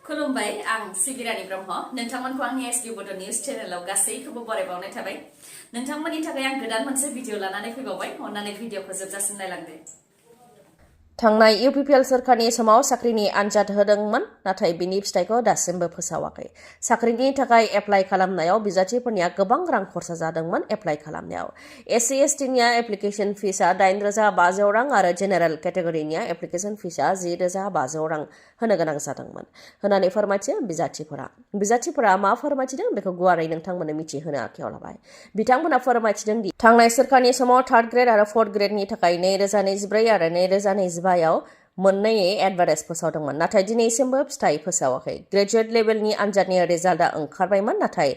खुलुमबाय आं सिबिरानि ब्रह्म नोंथांमोनखौ आंनि एसबि बड' निउज चेनेलाव गासैखौबो बरायबावनाय थाबाय नोंथांमोननि थाखाय आं गोदान मोनसे भिडिअ लानानै फैबावबाय अन्नानै भिडिअखौ जोबजासिम नायलांदो थांनाय इउपिपिएल सोरखारनि समाव साख्रिनि आनजाद होदोंमोन नाथाय बिनि फिथाइखौ दासिमबो फोसावाखै साख्रिनि थाखाय एप्लाइ खालामनायाव बिजाथिफोरनिया गोबां रां खरसा जादोंमोन एप्लाइ खालामनायाव एससि एसटिनिया एप्लिकेशन फिसआ 8,500 रां आरो जेनेरेल केटेगरिनिया एप्लिकेशन फिसआ 10,500 रां होनो गोनां जादोंमोन होननानै फोरमायथियो बिजाथिफोरा मा फोरमायथिदों बेखौ गुवारै नोंथांमोननो मिथिहोनो आखायाव लाबाय बिथांमोना फोरमायथिदों दि थांनाय सोरखारनि समाव थार्ड ग्रेड आरो फोर्थ ग्रेडनि थाखाय 2024 आरो 2025 आव मोननैयै एडभार्टाइज फोसावदोंमोन नाथाय दिनैसिमबो फिथाइ फोसावाखै ग्रेजुवेट लेभेलनि आनजादनि रिजाल्टआ ओंखारबायमोन नाथाय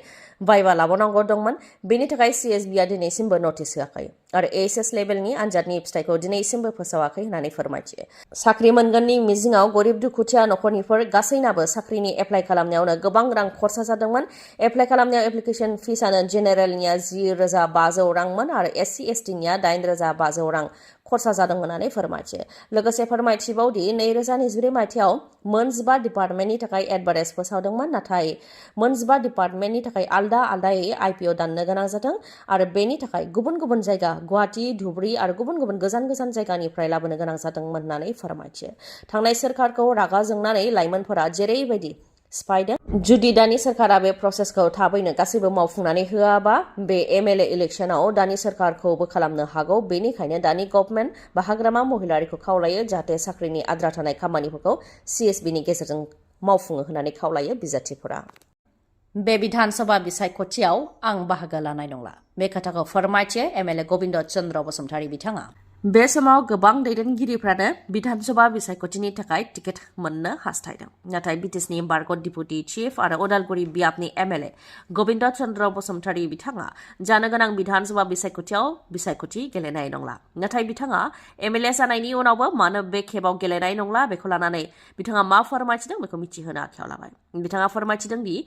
भाइवा लाबावनांगौ दंमोन बेनि थाखाय सिएसबिआ दिनैसिमबो नटिस होआखै आरो एएचएस लेभेलनि आनजादनि फिथाइखौ दिनैसिमबो फोसावाखै होननानै फोरमायथियो साख्रि मोनगोननि मिजिंआव गरिब दुखुथिया नखरनिफोर गासैनाबो साख्रिनि एप्लाइ खालामनायावनो गोबां रां खरसा जादोंमोन एप्लाइ खालामनायाव एप्लिकेशन फिसआनो जेनेरेलनिया 10,500 रांमोन आरो एससि एसटिनिया 8,500 रां खरसा जादोंमोन होननानै फोरमायथियो लोगोसे फोरमायथिबावदि 2024 मायथाइयाव मोन 15 डिपार्टमेन्टनि थाखाय एडभार्टाइज फोसावदोंमोन नाथाय मोन 15 डिपार्टमेन्टनि थाखाय आलदा-आलदायै आइपिअ दाननो गोनां जादों आरो बेनि थाखाय गुबुन-गुबुन जायगा गुवाहाटी धुबरी आरो गुबुन-गुबुन गोजान-गोजान जायगानिफ्राय लाबोनो गोनां जादोंमोन होननानै फोरमायथियो थांनाय सोरखारखौ रागा जोंनानै लाइमोनफोरा जेरैबायदि सिफायदों जुदि दानि सोरखारा बे प्रसेसखौ थाबैनो गासैबो मावफुंनानै होआबा बे एमएलए इलेक्शनाव दानि सोरखारखौबो खालामनो हागौ बेनिखायनो दानि गभर्नमेन्ट बा हाग्रामा महिलारिखौ खावलायो जाहाथे साख्रिनि आद्रा थानाय खामानिफोरखौ सिएसबिनि गेजेरजों मावफुङो होननानै खावलायो बिजाथिफोरा बे बिधानसभा बिसायख'थियाव आं बाहागो लानाय नंला बे खोथाखौ फोरमायथियो एमएलए गबिन्द चन्द्र बसुमतारी बिथाङा बे समाव गोबां दैदेनगिरिफ्रानो बिधानसभा बिसायख'थिनि थाखाय टिकेट मोननो हास्थायदों नाथाय बिटिसिनि बारग' डिपुटि चिफ आरो उदालगुरि बियाबनि एमएलए गबिन्द चन्द्र बसुमतारी बिथाङा जानो गोनां बिधानसभा बिसायख'थियाव बिसायख'थि गेलेनाय नंला नाथाय बिथाङा एमएलए जानायनि उनावबो मानो बे खेबाव गेलेनाय नंला बेखौ लानानै बिथाङा मा फोरमायथिदों बेखौ मिथिहोनो आखायाव लाबाय बिथाङा फोरमायथिदों दि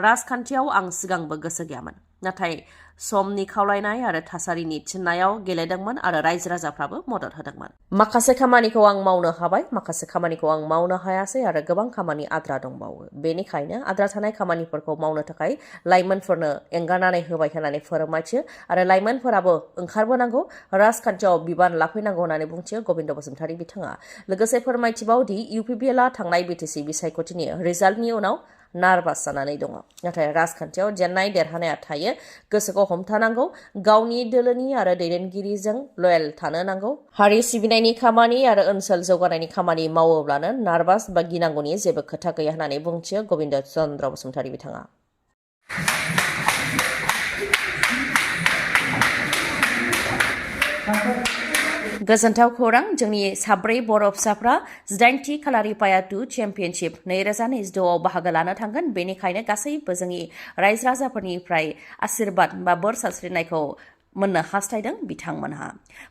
राजखान्थियाव आं सिगांबो गोसो गैयामोन नाथाय समनि खावलायनाय आरो थासारिनि थिननायाव गेलेदोंमोन आरो रायजो राजाफ्राबो मदद होदोंमोन माखासे खामानिखौ आं मावनो हाबाय माखासे खामानिखौ आं मावनो हायासै आरो गोबां खामानि आद्रा दंबावो बेनिखायनो आद्रा थानाय खामानिफोरखौ मावनो थाखाय लाइमोनफोरनो एंगारनानै होबाय होननानै फोरमायथियो आरो लाइमोनफोराबो ओंखारबोनांगौ राजखान्थियाव बिबान लाफैनांगौ होननानै बुंथियो गबिन्द बसुमतारी बिथाङा लोगोसे फोरमायथिबावदि इउपिपिएलआ थांनाय बिटिसि बिसायख'थिनि रिजाल्टनि उनाव नार्भास जानानै दङ नाथाय राजखान्थियाव जेननाय देरहानाया थायो गोसोखौ हमथानांगौ गावनि दोलोनि आरो दैदेनगिरिजों लयेल थानो नांगौ हारि सिबिनायनि खामानि आरो ओनसोल जौगानायनि खामानि मावोब्लानो नार्भास बा गिनांगौनि जेबो खोथा गैया होननानै बुंथियो गबिन्द चन्द्र बसुमतारी बिथाङा गोजोनथाव खौरां जोंनि साब्रै बर' फिसाफ्रा 18थि कालारिपाया 2 चेम्पियनशिप 2026 आव बाहागो लानो थांगोन बेनिखायनो गासैबो जोंनि रायजो राजाफोरनिफ्राय आशीर्बाद बा बोर सारस्रिनायखौ मोननो हास्थायदों बिथांमोनहा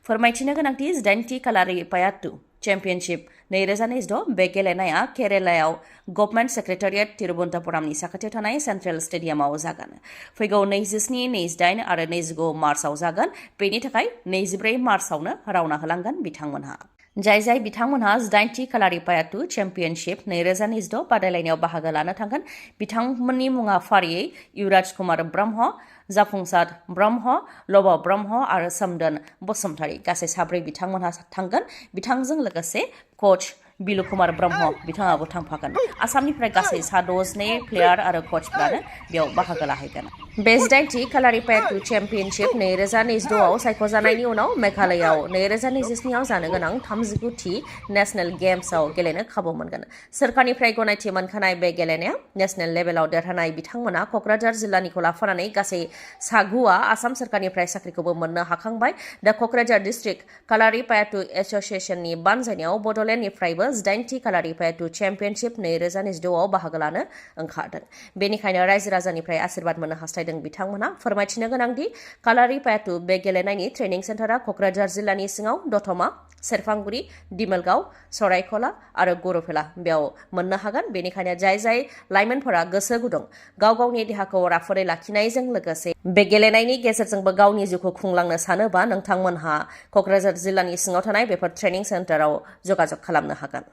फोरमायथिनो गोनांथि 18थि कालारिपाया 2 चेम्पियनशिप 2026 बे गेलेनाया केरेलायाव गभर्नमेन्ट सेक्रेटारियेट तिरुवनन्तपुरमनि साखाथियाव थानाय सेन्ट्रेल स्टेडियामाव जागोन फैगौ 27, 28 आरो 29 मार्चआव जागोन बेनि थाखाय 24 मार्चआवनो रावना होलांगोन बिथांमोनहा जाय बिथांमोनहा 18थि कालारिपाया 2 चेम्पियनशिप 2026 बादायलायनायाव बाहागो लानो थांगोन बिथांमोननि मुङा फारियै युवराज कुमार ब्रह्म जाफुंसार ब्रह्म लब ब्रह्म आरो सोमदोन बसुमतारी गासै साब्रै बिथांमोनहा थांगोन बिथांजों लोगोसे कच बिलु कुमार ब्रह्म बिथाङाबो थांफागोन आसामनिफ्राय गासै 62 प्लेयार आरो कचफ्रानो बेयाव बाहागो लाहैगोन बे 18थि कालारिपाया 2 चेम्पियनशिप 2026 आव सायख'जानायनि उनाव मेघालयआव 2027 आव जानो गोनां 39थि नेशनेल गेम्सआव गेलेनो खाबु मोनगोन सोरखारनिफ्राय गनायथि मोनखानाय बे गेलेनाया नेशनेल लेभेलाव देरहानाय बिथांमोना क'क्राझार जिल्लानिखौ लाफानानै गासै 9 आसाम सोरखारनिफ्राय साख्रिखौबो मोननो हाखांबाय दा क'क्राझार डिस्ट्रिक्ट कालारिपाया 2 एस'सिएशननि बानजायनायाव बड'लेण्डनिफ्रायबो 18थि कालारिपाया 2 चेम्पियनशिप 2026 आव बाहागो लानो ओंखारदों बेनिखायनो रायजो राजानिफ्राय आशीर्बाद मोननो हास्थायदों बिथांमोनहा फोरमायथिनो गोनांदि कालारिपाया 2 बे गेलेनायनि ट्रेनिं सेन्टारा क'क्राझार जिल्लानि सिङाव दतमा सेरफांगुरि दिमोलगाव सरायखला आरो गरुफेला बेयाव मोननो हागोन बेनिखायनो जाय लाइमोनफोरा गोसो गुदुं गावनि देहाखौ राफोदै लाखिनायजों लोगोसे बे गेलेनायनि गेजेरजोंबो गावनि जिउखौ खुंलांनो सानोबा नोंथांमोनहा क'क्राझार जिल्लानि सिङाव थानाय बेफोर ट्रेनिं सेन्टाराव जगाजग खालामनो हागोन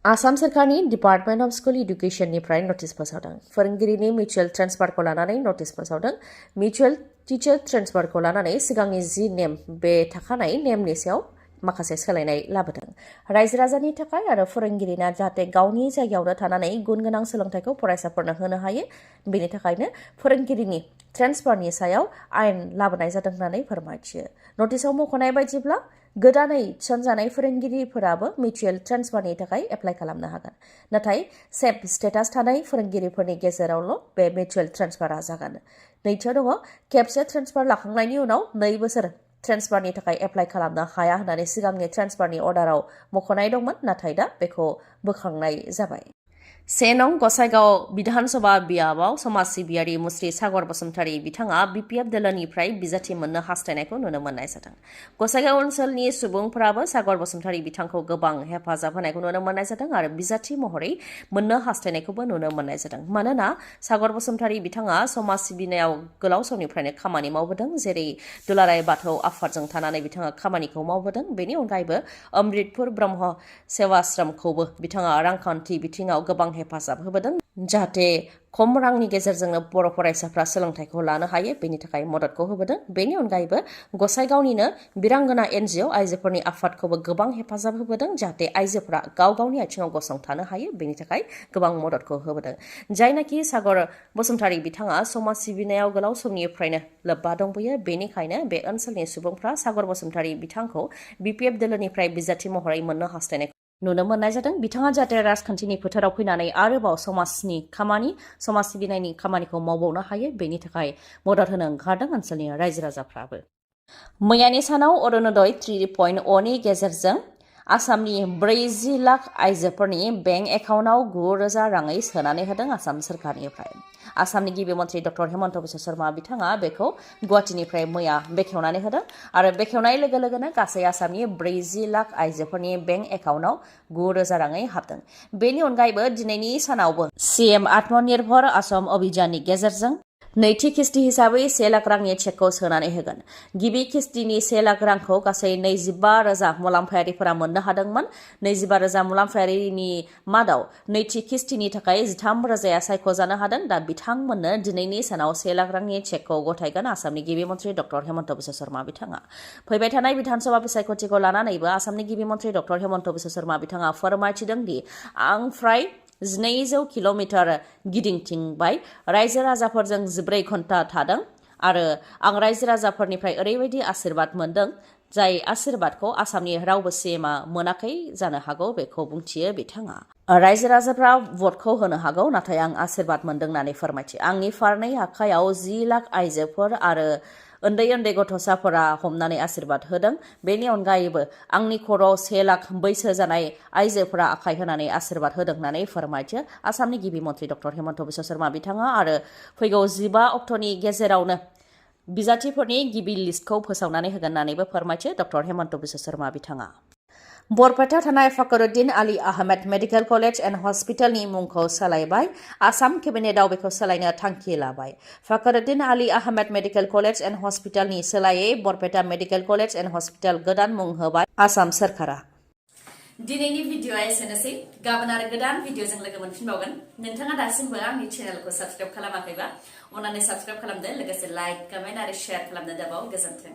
आसाम सोरखारनि डिपार्टमेन्ट अफ स्कुल इडुकेसननिफ्राय नटिस फोसावदों। फोरोंगिरिनि मिउचुएल ट्रेन्सफारखौ लानानै नटिस फोसावदों। मिउचुएल टिचार ट्रेन्सफारखौ लानानै सिगांनि जि नेम बे थाखानाय नेमनि सायाव माखासे सोलायनाय लाबोदों। रायजो राजानि थाखाय आरो फोरोंगिरिना जाहाथे गावनि जायगायावनो थानानै गुन गोनां सोलोंथाइखौ फरायसाफोरनो होनो हायो, बेनि थाखायनो फोरोंगिरिनि ट्रेन्सफारनि सायाव आयेन लाबोनाय जादों होननानै फोरमायथियो। नटिसआव मख'नाय बायदिब्ला गोदानै थिसनजानाय फोरोंगिरिफोराबो मिउचुएल ट्रेन्सफारनि थाखाय एप्लाइ खालामनो हागोन। नाथाय सेफ स्टेटास थानाय फोरोंगिरिफोरनि गेजेरावल' बे मिउचुएल ट्रेन्सफारा जागोन। नैथियाव दङ खेबसे ट्रेन्सफार लाखांनायनि उनाव 2 बोसोर ट्रेन्सफारनि थाखाय एप्लाइ खालामनो हाया होननानै सिगांनि ट्रेन्सफारनि अर्डाराव मख'नाय दंमोन, नाथाय दा बेखौ बोखांनाय जाबाय। 1 नं गसाइगाव बिधानसभा बियाबाव समाज सिबियारि मुस्रि सागर बसुमतारी बिथाङा बिपिएफ दोलोनिफ्राय बिजाथि मोननो हास्थायनायखौ नुनो मोननाय जादों। गसाइगाव ओनसोलनि सुबुंफोराबो सागर बसुमतारी बिथांखौ गोबां हेफाजाब होनायखौ नुनो मोननाय जादों आरो बिजाथि महरै मोननो हास्थायनायखौबो नुनो मोननाय जादों। मानोना सागर बसुमतारी बिथाङा समाज सिबिनायाव गोलाव समनिफ्रायनो खामानि मावबोदों, जेरै दुलाराय बाथौ आफादजों थानानै बिथाङा खामानिखौ मावबोदों। बेनि अनगायैबो अमृतपुर ब्रह्म सेवाश्रमखौबो बिथाङा रांखान्थि बिथिङाव गोबां हेफाजाब होबोदों, जाहाथे खम रांनि गेजेरजोंनो बर' फरायसाफ्रा सोलोंथाइखौ लानो हायो, बेनि थाखाय मददखौ होबोदों। बेनि अनगायैबो गसाइगावनिनो बिरांगोना एनजिअ आइजोफोरनि आफादखौबो गोबां हेफाजाब होबोदों, जाहाथे आइजोफोरा गाव गावनि आथिङाव गसंथानो हायो, बेनि थाखाय गोबां मददखौ होबोदों। जायनाखि सागर बसुमतारी बिथाङा समाज सिबिनायाव गोलाव समनिफ्रायनो लोब्बा दंबोयो, बेनिखायनो बे ओनसोलनि सुबुंफ्रा सागर बसुमतारी बिथांखौ बिपिएफ दोलोनिफ्राय बिजाथि महरै मोननो हास्थायनायखौ नुनो मोननाय जादों। बिथाङा जाहाथे राजखान्थिनि फोथाराव फैनानै आरोबाव समाजनि खामानि, समाज सिबिनायनि खामानिखौ मावबावनो हायो, बेनि थाखाय मदद होनो ओंखारदों ओनसोलनि रायजो राजाफ्राबो। मैयानि सानाव अरुणोदय 3.0 नि गेजेरजों आसामनि 40 लाख आइजोफोरनि बेंक एकाउन्टआव 9,000 राङै सोनानै होदों आसाम सोरखारनिफ्राय। आसामनि गिबि मन्त्रि डक्टर हेमन्त बिश्व शर्मा बिथाङा बेखौ गुवाहाटीनिफ्राय मैया बेखेवनानै होदों आरो बेखेवनाय लोगो लोगोनो गासै आसामनि 40 लाख आइजोफोरनि बेंक एकाउन्टआव 9,000 राङै हाबदों। बेनि अनगायैबो दिनैनि सानावबो सीएम आत्मनिर्भर असम अभियाननि गेजेरजों नैथि किस्ति हिसाबै 1 लाख रांनि चेकखौ सोनानै होगोन। गिबि किस्तिनि 1 लाख रांखौ गासै 25,000 मुलाम्फायारिफोरा मोननो हादोंमोन। 25,000 मुलाम्फायारिनि मादाव नैथि किस्तिनि थाखाय 13,000 सायख'जानो हादों। दा बिथांमोननो दिनैनि सानाव 1 लाख रांनि चेकखौ गथायगोन आसामनि गिबि मन्त्रि डक्टर हेमन्त बिश्व शर्मा बिथाङा। फैबाय थानाय बिधानसभा बिसायख'थिखौ लानानैबो आसामनि गिबि मन्त्रि डक्टर हेमन्त बिश्व शर्मा बिथाङा फोरमायथिदों दि आं फ्राय 1200 किल'मिटार गिदिंथिंबाय, रायजो राजाफोरजों 14 घन्टा थादों आरो आं रायजो राजाफोरनिफ्राय ओरैबायदि आशीर्बाद मोनदों, जाय आशीर्बादखौ आसामनि रावबो सीएमआ मोनाखै जानो हागौ, बेखौ बुंथियो बिथाङा। रायजो राजाफ्रा भटखौ होनो हागौ, नाथाय आं आशीर्बाद मोनदों होननानै फोरमायथियो। आंनि फारनै आखायाव 10 लाख आइजोफोर आरो उन्दै उन्दै गथ'साफोरा हमनानै आशीर्बाद होदों। बेनि अनगायैबो आंनि खर'आव 1 लाख बैसो जानाय आइजोफोरा आखाइ होनानै आशीर्बाद होदों होननानै फोरमायथियो आसामनि गिबि मन्त्रि डक्टर हेमन्त बिश्व शर्मा बिथाङा आरो फैगौ 15 अक्ट'नि गेजेरावनो बिजाथिफोरनि गिबि लिस्टखौ फोसावनानै होगोन होननानैबो फोरमायथियो डक्टर हेमन्त बिश्व शर्मा बिथाङा। बरपेटायाव थानाय Fakhruddin Ali Ahmed medical college and हस्पिटालनि मुंखौ सोलायबाय। आसाम केबिनेटआव बेखौ सोलायनो थांखि लाबाय। Fakhruddin Ali Ahmed medical college and हस्पिटालनि सोलायै Barpeta medical college and hospital गोदान मुं होबाय आसाम सोरखारा। दिनैनि भिडिअआ एसेनोसै। गाबोन आरो गोदान भिडिअजों लोगो मोनफिनबावगोन। नोंथाङा दासिमबो आंनि चेनेलखौ साबस्क्राइब खालामाखैबा अन्नानै साबस्क्राइब खालामदो, लोगोसे लाइक, कमेन्ट आरो शेयार खालामनो दाबाव। गोजोन्थों।